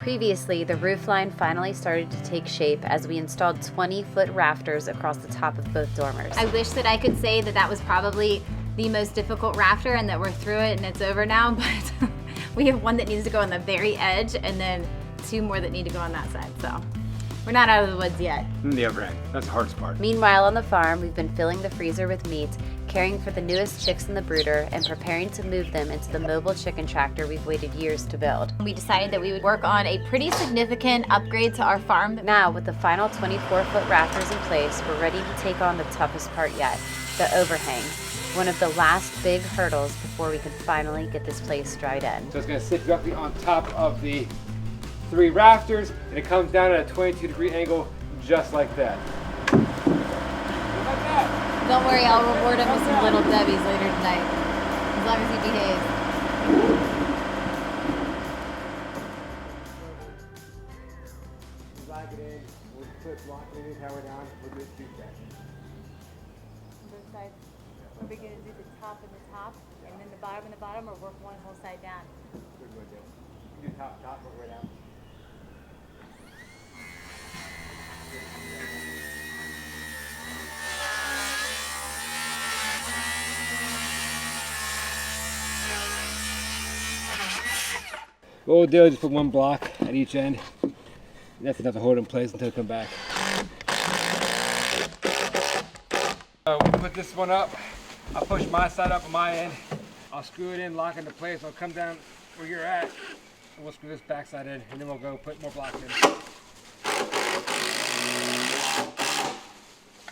Previously, the roofline finally started to take shape as we installed 20-foot rafters across the top of both dormers. I wish that I could say that that was probably the most difficult rafter and that we're through it and it's over now, but we have one that needs to go on the very edge and then 2 more that need to go on that side, so we're not out of the woods yet. And the overhang, that's the hardest part. Meanwhile, on the farm, we've been filling the freezer with meat, caring for the newest chicks in the brooder, and preparing to move them into the mobile chicken tractor we've waited years to build. We decided that we would work on a pretty significant upgrade to our farm. Now, with the final 24-foot rafters in place, we're ready to take on the toughest part yet, the overhangs, one of the last big hurdles before we can finally get this place dried in. So it's going to sit directly on top of the 3 rafters, and it comes down at a 22-degree angle, just like that. Just like that. Don't worry, I'll reward him with some little Debbies later tonight, as long as he behaves. Lock it in, we'll put lock it in, power down, we'll do it 2 seconds. Both sides. Are we going to do the top and the top, and then the bottom, or work one whole side down? Good one, Joe. You can do top, work right down. What we'll do is just put 1 block at each end. And that's enough to hold it in place until I come back. We'll put this one up. I'll push my side up on my end. I'll screw it in, lock it into place. I'll come down where you're at, and we'll screw this back side in, and then we'll go put more blocks in.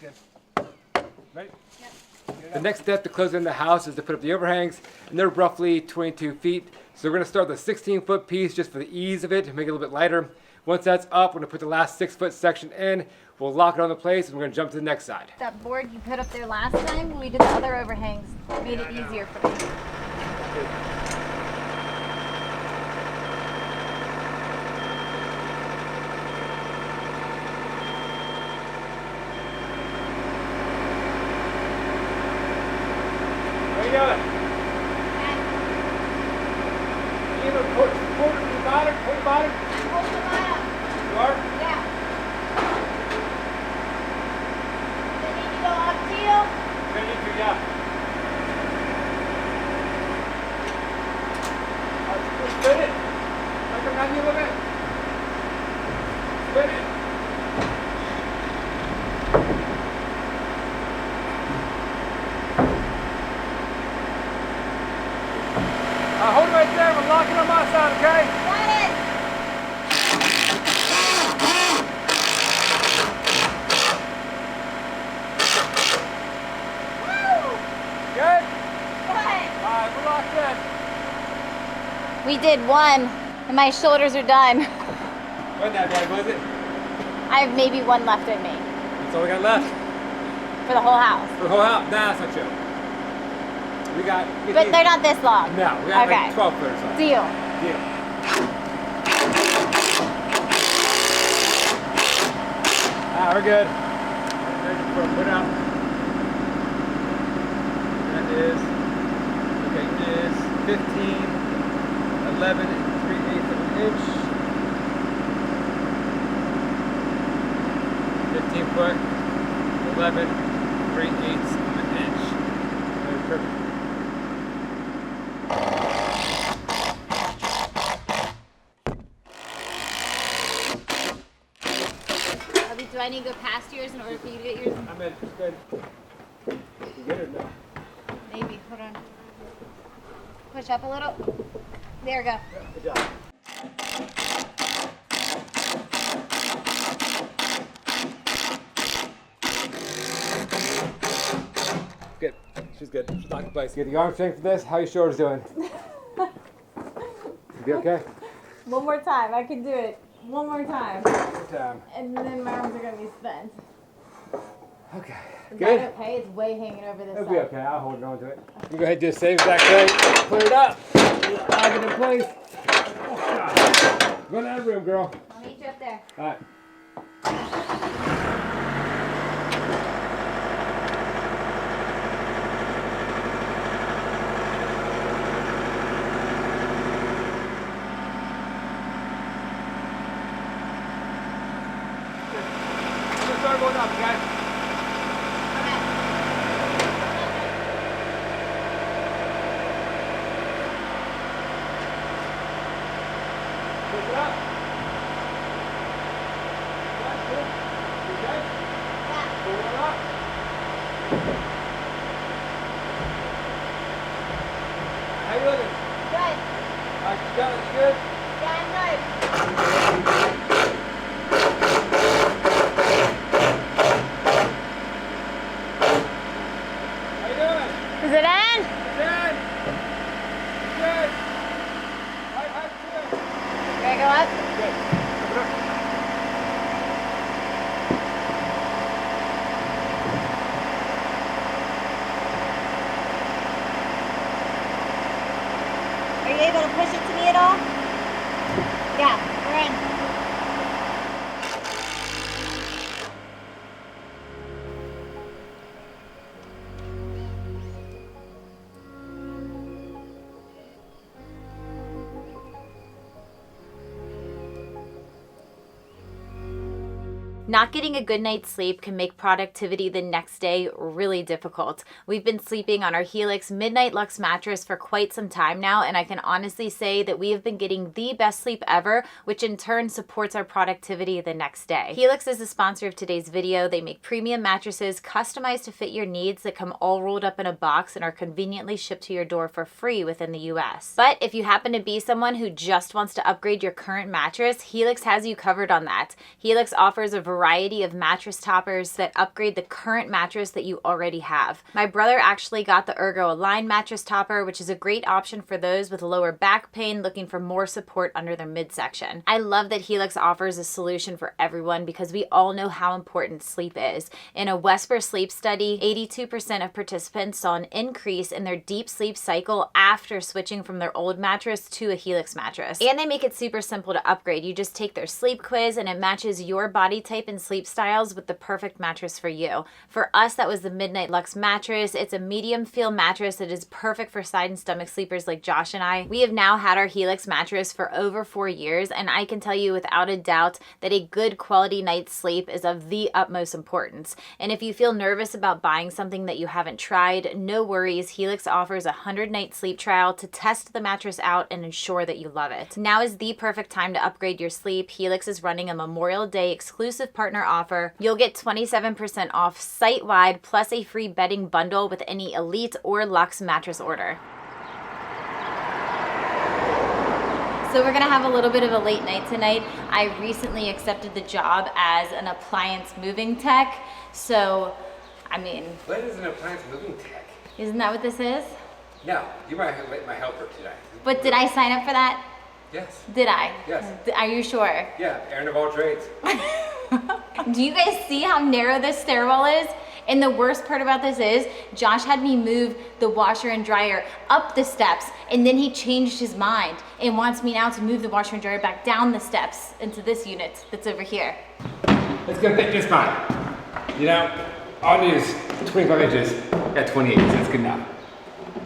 Good. Ready? Yep. The next step to close in the house is to put up the overhangs, and they're roughly 22 feet. So we're going to start with a 16-foot piece just for the ease of it, to make it a little bit lighter. Once that's up, we're going to put the last 6-foot section in. We'll lock it on the place, and we're going to jump to the next side. That board you put up there last time when we did the other overhangs made it easier for me. How you doing? Pull the bottom, pull the bottom. Hold the bottom. You are? Yeah. Does it need to go up to you? You're gonna need to, yeah. Spin it. Like around you a little bit. Spin it. Hold it right there. We're locking on my side, okay? Got it. Woo! Good? Good. Alright, we're locked in. We did 1, and my shoulders are done. Wasn't that bad, was it? I have maybe 1 left in me That's all we got left. for the whole house. For the whole house? Nah, that's not true. We got... But they're not this long. No, we got Okay. like 12 foot or something. Deal. Deal. We're good. Ready for a put out. That is, okay, it is 15, 11 3/8 of an inch. 15 foot, 11 3/8 of an inch. Very perfect. Do I need to go past yours in order for you to get yours? I'm in. It's good. You get it now? Maybe. Hold on. Push up a little. There we go. Good job. Good. She's good. She's locked in place. You get the arm strength for this? How your shoulders doing? You be okay? One more time. I can do it. One more time. One more time. And then my arms are going to be spent. Okay. Is Good? that okay? It's way hanging over this It'll side. be okay. I'll hold on to it. You go ahead and do the same exact thing. Put it up. Lock it in place. Go to that room, girl. I'll meet you up there. All right. going up, guys. Push it up. That's good. You okay? Yeah. Pull it up. How you looking? Good. You got it. You good? Yeah, I'm good. How you doing? Is it in? It's in. Good. High good. Can I go up? Good. Open up. Are you able to push it to me at all? Yeah, we're in. Not getting a good night's sleep can make productivity the next day really difficult. We've been sleeping on our Helix Midnight Luxe mattress for quite some time now, and I can honestly say that we have been getting the best sleep ever, which in turn supports our productivity the next day. Helix is the sponsor of today's video. They make premium mattresses customized to fit your needs that come all rolled up in a box and are conveniently shipped to your door for free within the US. But if you happen to be someone who just wants to upgrade your current mattress, Helix has you covered on that. Helix offers a variety of mattress toppers that upgrade the current mattress that you already have. My brother actually got the Ergo Align mattress topper, which is a great option for those with lower back pain looking for more support under their midsection. I love that Helix offers a solution for everyone because we all know how important sleep is. In a Wesper sleep study, 82% of participants saw an increase in their deep sleep cycle after switching from their old mattress to a Helix mattress. And they make it super simple to upgrade. You just take their sleep quiz and it matches your body type and sleep styles with the perfect mattress for you. For us, that was the Midnight Luxe mattress. It's a medium feel mattress that is perfect for side and stomach sleepers like Josh and I. We have now had our Helix mattress for over 4 years, and I can tell you without a doubt that a good quality night's sleep is of the utmost importance. And if you feel nervous about buying something that you haven't tried, no worries. Helix offers a 100-night sleep trial to test the mattress out and ensure that you love it. Now is the perfect time to upgrade your sleep. Helix is running a Memorial Day exclusive partner offer. You'll get 27% off site-wide plus a free bedding bundle with any Elite or Luxe mattress order. So we're gonna have a little bit of a late night tonight. I recently accepted the job as an appliance moving tech. So, I mean... What is an appliance moving tech? Isn't that what this is? No, you might have my helper today. But did I sign up for that? Yes. Did I? Yes. Are you sure? Yeah, Aaron of all trades. Do you guys see how narrow this stairwell is? And the worst part about this is, Josh had me move the washer and dryer up the steps, and then he changed his mind and wants me now to move the washer and dryer back down the steps into this unit that's over here. It's gonna fit just fine. You know, all I need is 25 inches at 28, so that's good enough.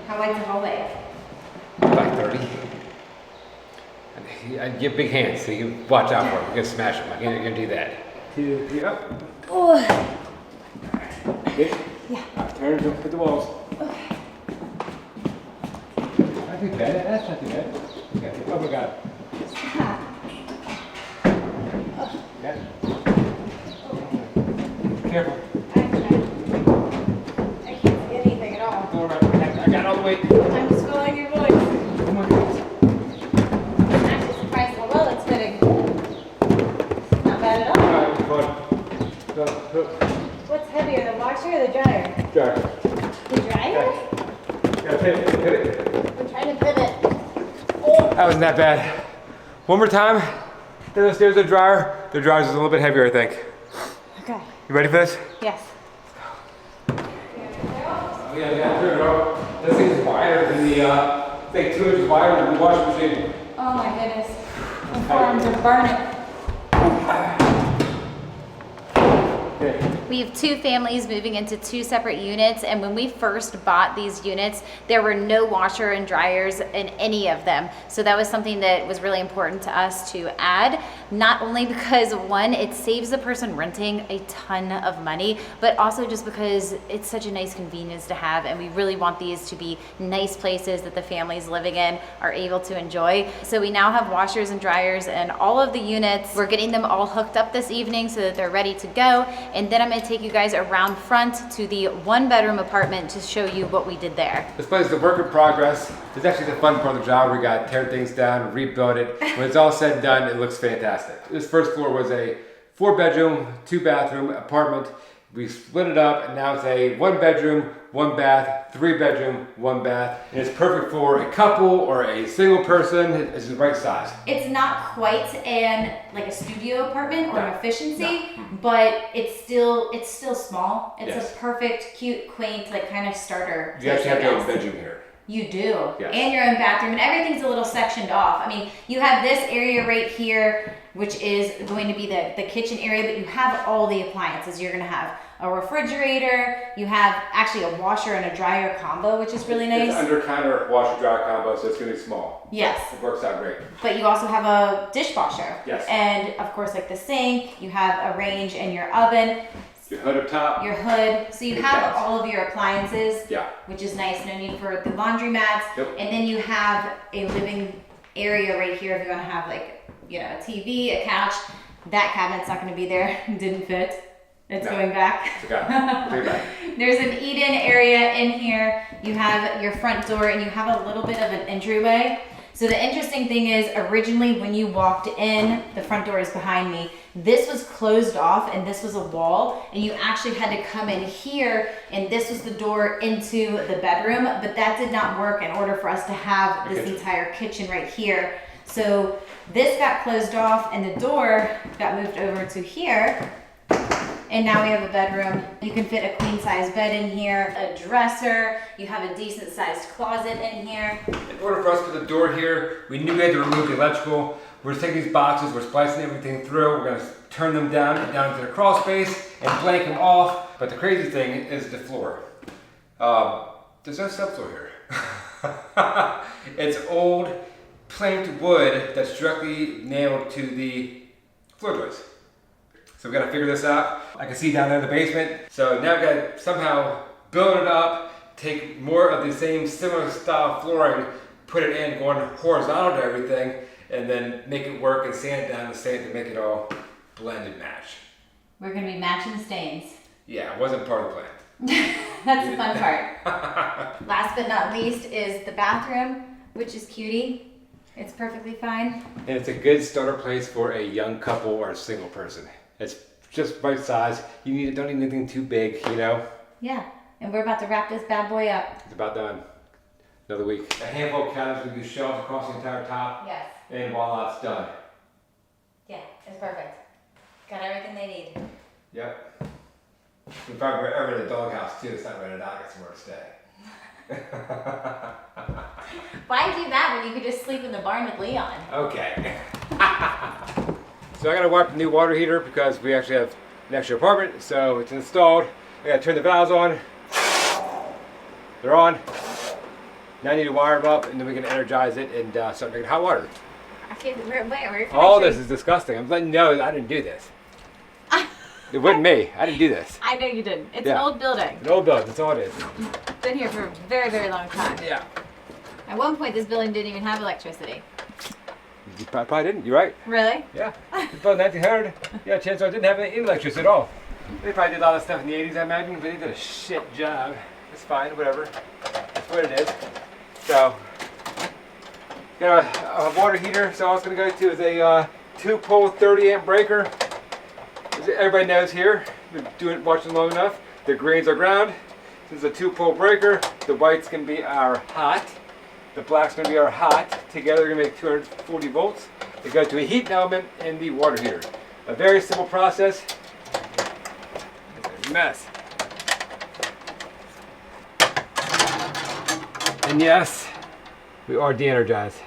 How wide's the hallway? Like 30. I give big hands, so you watch out for them. You're gonna smash them. You're gonna do that. 2, 3, up. Oh. Good? Yeah. Turn to put the walls. Okay. Not too bad. That's not too bad. Okay. Oh my God. Yeah. Careful. I can't see anything at all. Go around. I got all the way. I'm just following your voice. Come on. I'm actually surprised how well it's fitting. Not bad at all. All right, go. What's heavier, the washer or the dryer? Dryer. The dryer? Yeah, hit it. I'm trying to pivot. That wasn't that bad. One more time. Then there's the dryer. The dryer's a little bit heavier, I think. Okay. You ready for this? Yes. Oh, yeah, here we go. This thing's wider than the, it's like 2 inches wider than the washing machine. Oh my goodness. My forearms are burning. Okay. We have 2 families moving into 2 separate units, and when we first bought these units, there were no washer and dryers in any of them. So that was something that was really important to us to add, not only because, one, it saves the person renting a ton of money, but also just because it's such a nice convenience to have, and we really want these to be nice places that the families living in are able to enjoy. So we now have washers and dryers in all of the units. We're getting them all hooked up this evening so that they're ready to go, and then I'm going to take you guys around front to the 1-bedroom apartment to show you what we did there. This place is a work in progress. It's actually the fun part of the job. We got to tear things down, rebuild it. When it's all said and done, it looks fantastic. This first floor was a 4-bedroom, 2-bathroom apartment. We split it up, and now it's a 1-bedroom, 1-bath, 3-bedroom, 1-bath, and it's perfect for a couple or a single person. It's the right size. It's not quite like a studio apartment or an efficiency, but it's still small. It's a perfect, cute, quaint, like kind of starter. You actually have your own bedroom here. You do. Yes. And your own bathroom, and everything's a little sectioned off. I mean, you have this area right here, which is going to be the kitchen area, but you have all the appliances. You're going to have a refrigerator. You have actually a washer and a dryer combo, which is really nice. It's under counter washer dryer combo, so it's going to be small. Yes. It works out great. But you also have a dishwasher. Yes. And of course, like the sink, you have a range and your oven. Your hood up top. Your hood. So you have all of your appliances. Yeah. Which is nice. No need for the laundry mats. Yep. And then you have a living area right here if you want to have like, you know, a TV, a couch. That cabinet's not going to be there. Didn't fit. It's going back. There's an eat-in area in here. You have your front door, and you have a little bit of an entryway. So the interesting thing is, originally when you walked in, the front door is behind me, this was closed off and this was a wall, and you actually had to come in here, and this was the door into the bedroom, but that did not work in order for us to have this entire kitchen right here. So this got closed off and the door got moved over to here. And now we have a bedroom. You can fit a queen size bed in here, a dresser, you have a decent sized closet in here. In order for us to put the door here, we knew we had to remove the electrical. We're just taking these boxes, we're splicing everything through, we're gonna turn them down into the crawl space and blank them off. But the crazy thing is the floor. There's no subfloor here. It's old planked wood that's directly nailed to the floor joists. So we gotta figure this out. I can see down there in the basement. So now we gotta somehow build it up, take more of the same similar style flooring, put it in, going horizontal to everything, and then make it work and sand it down the same to make it all blend and match. We're gonna be matching stains. Yeah, it wasn't part of the plan. That's the fun part. Last but not least is the bathroom, which is cutie. It's perfectly fine. And it's a good starter place for a young couple or a single person. It's just right size. You don't need anything too big, you know? Yeah, and we're about to wrap this bad boy up. It's about done. Another week. A handful of cabinets with these shelves across the entire top. Yes. And voila, it's done. Yeah, it's perfect. Got everything they need. Yep. If I'm ever in a doghouse too, it's not rented out, I got somewhere to stay. Why do that when you could just sleep in the barn with Leon? Okay. So I gotta wipe the new water heater because we actually have an extra apartment, so it's installed. I gotta turn the valves on. They're on. Now I need to wire them up, and then we can energize it and start making hot water. Okay, where All this is disgusting. I'm letting you know I didn't do this. It wasn't me. I didn't do this. I know you didn't. It's an old building. An old building. That's all it is. Been here for a very, very long time. Yeah. At one point, this building didn't even have electricity. You probably didn't. You're right. Really? Yeah. About 1900. Yeah, chances are it didn't have any electricity at all. They probably did a lot of stuff in the 80s, I imagine, but they did a shit job. It's fine, whatever. That's what it is. So, got a water heater. So all it's going to go to is a 2-pole 30-amp breaker. As everybody knows here, been watching long enough. The greens are ground. This is a 2-pole breaker. The white's going to be our hot. The black's going to be our hot. Together they're going to make 240 volts. It goes to a heat element in the water heater. A very simple process. It's a mess. And yes, we are de-energized.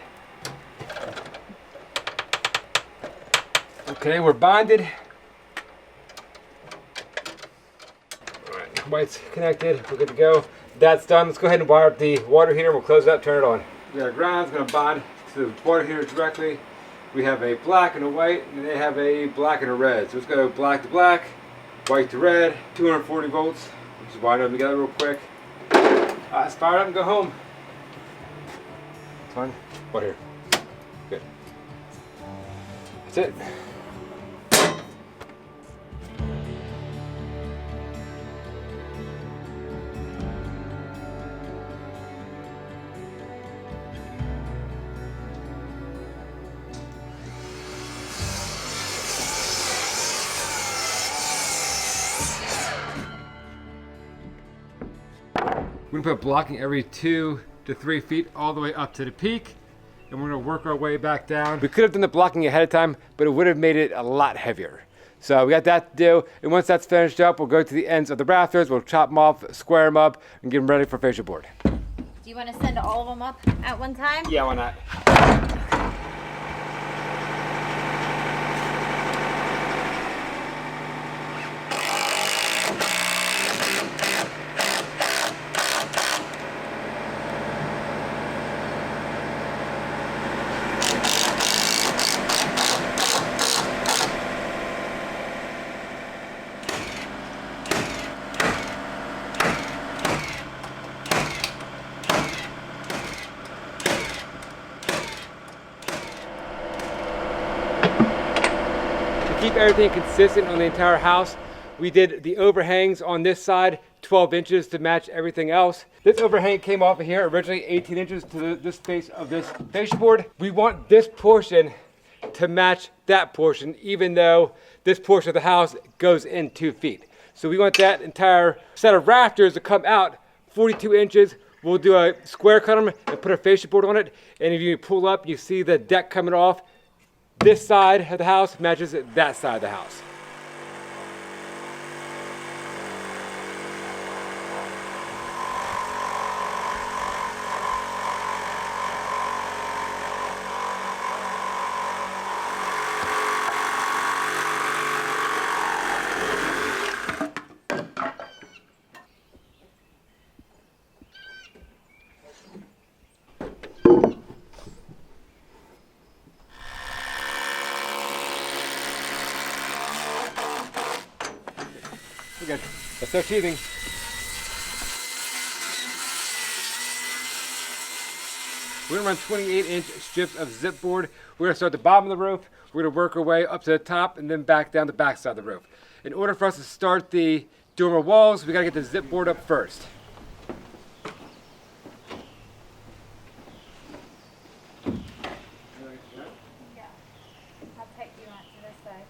Okay, we're bonded. White's connected. We're good to go. That's done. Let's go ahead and wire up the water heater. We'll close it up, turn it on. We got our ground's going to bond to the water heater directly. We have a black and a white, and they have a black and a red. So let's go black to black, white to red, 240 volts. We'll just wire them together real quick. Let's fire it up and go home. It's fine. Water here. Good. That's it. We're gonna put blocking every 2 to 3 feet all the way up to the peak, and we're gonna work our way back down. We could have done the blocking ahead of time, but it would have made it a lot heavier. So we got that to do, and once that's finished up, we'll go to the ends of the rafters, we'll chop them off, square them up, and get them ready for fascia board. Do you want to send all of them up at one time? Yeah, why not? Keep everything consistent on the entire house. We did the overhangs on this side, 12 inches to match everything else. This overhang came off of here, originally 18 inches to this face of this fascia board. We want this portion to match that portion, even though this portion of the house goes in 2 feet. So we want that entire set of rafters to come out 42 inches. We'll do a square cut them and put a fascia board on it. And if you pull up, you see the deck coming off. This side of the house matches that side of the house. We're good. Let's start sheathing. We're gonna run 28-inch strips of zip board. We're gonna start at the bottom of the roof. We're gonna work our way up to the top and then back down the back side of the roof. In order for us to start the dormer walls, we gotta get the zip board up first. How tight do you want to this side?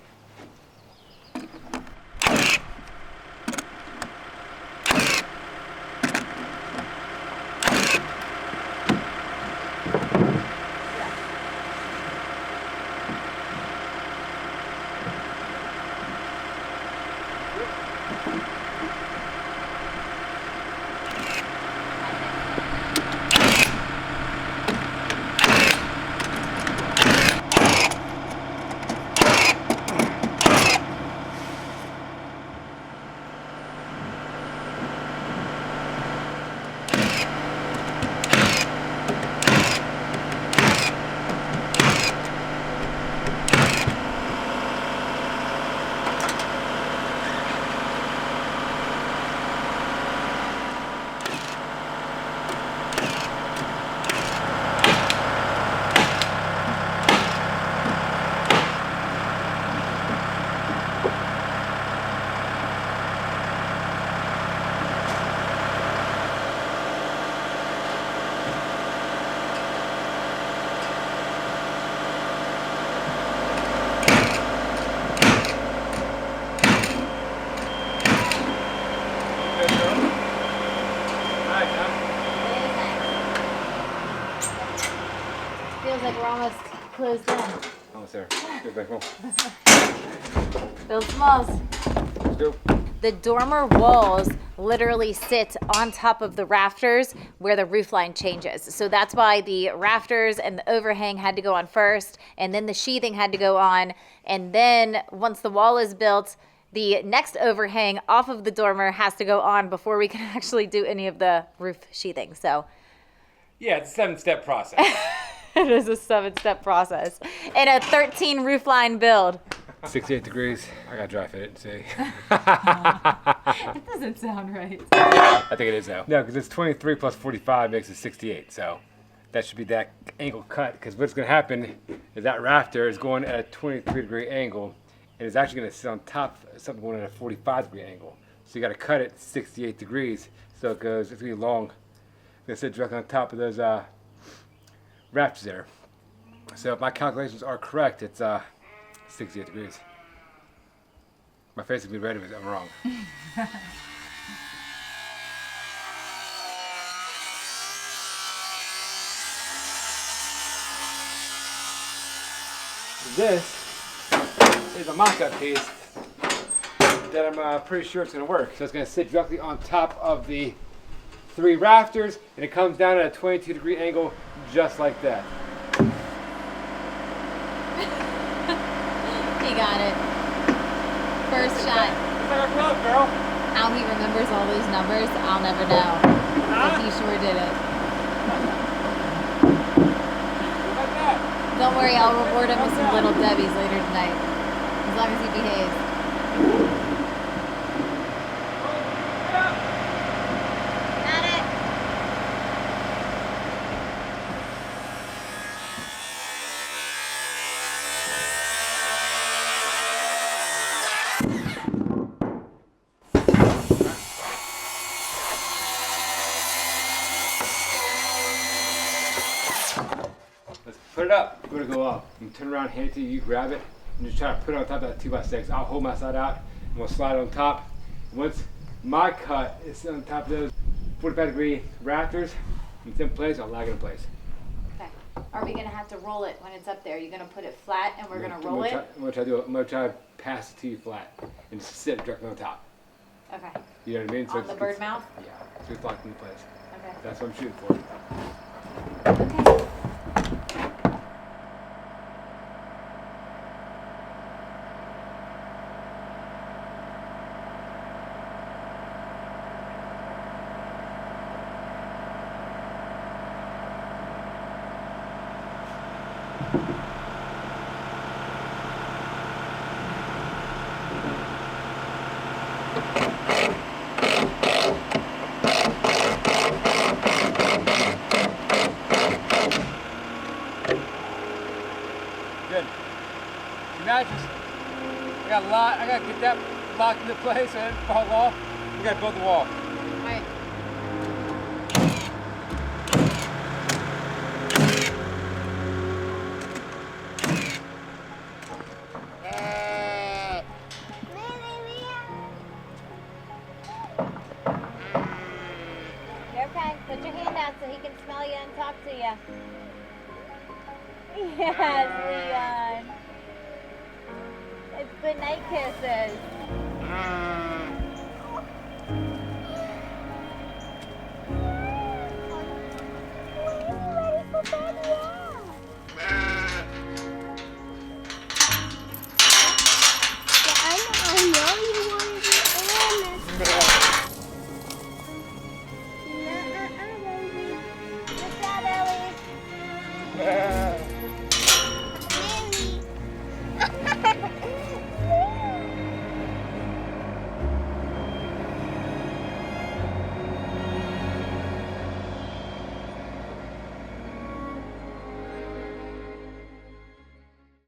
Feels like we're almost closed in. Almost there. Good, back home. Build smalls. Let's go. The dormer walls literally sit on top of the rafters where the roof line changes. So that's why the rafters and the overhang had to go on first, and then the sheathing had to go on. And then once the wall is built, The next overhang off of the dormer has to go on before we can actually do any of the roof sheathing. So Yeah, it's a 7-step process. it is a 7-step process and a 13 roofline build. 68 degrees. I gotta dry fit it and see. That doesn't sound right. I think it is now. No, because it's 23 plus 45 makes it 68. So that should be that angle cut. Because what's gonna happen is that rafter is going at a 23-degree angle, and it's actually gonna sit on top of something going at a 45-degree angle. So you gotta cut it 68 degrees. So it goes. It's gonna be long. It's gonna sit directly on top of those rafters there. So if my calculations are correct, it's 68 degrees. My face will be red if I'm wrong. This is a mock-up piece that I'm pretty sure it's going to work. So it's going to sit directly on top of the 3 rafters, and it comes down at a 22-degree angle just like that. He got it. First shot. It's like a glove, girl. How he remembers all those numbers, I'll never know. But he sure did it. Like that. Don't worry, I'll reward him with some little Debbies later tonight. As long as he behaves. Got it. Let's put it up. We're gonna go up. And turn around, hand it to you, you grab it, and just try to put it on top of that 2x6. I'll hold my side out, and we'll slide it on top. Once my cut is on top of those 45-degree rafters, and it's in place, I'll lag it in place. Okay. Are we gonna have to roll it when it's up there? You're gonna put it flat and we're gonna roll it? I'm gonna try to pass it to you flat, and just sit directly on top. Okay. You know what I mean? On the bird mouth? Yeah, so it's locked into place. Okay. That's what I'm shooting for. Okay. Good. The mattress, I gotta get that locked into place so it doesn't fall off. We gotta build the wall. Alright. You're okay. Put your hand out so he can smell you and talk to you. Yes, Leon. It's good night kisses.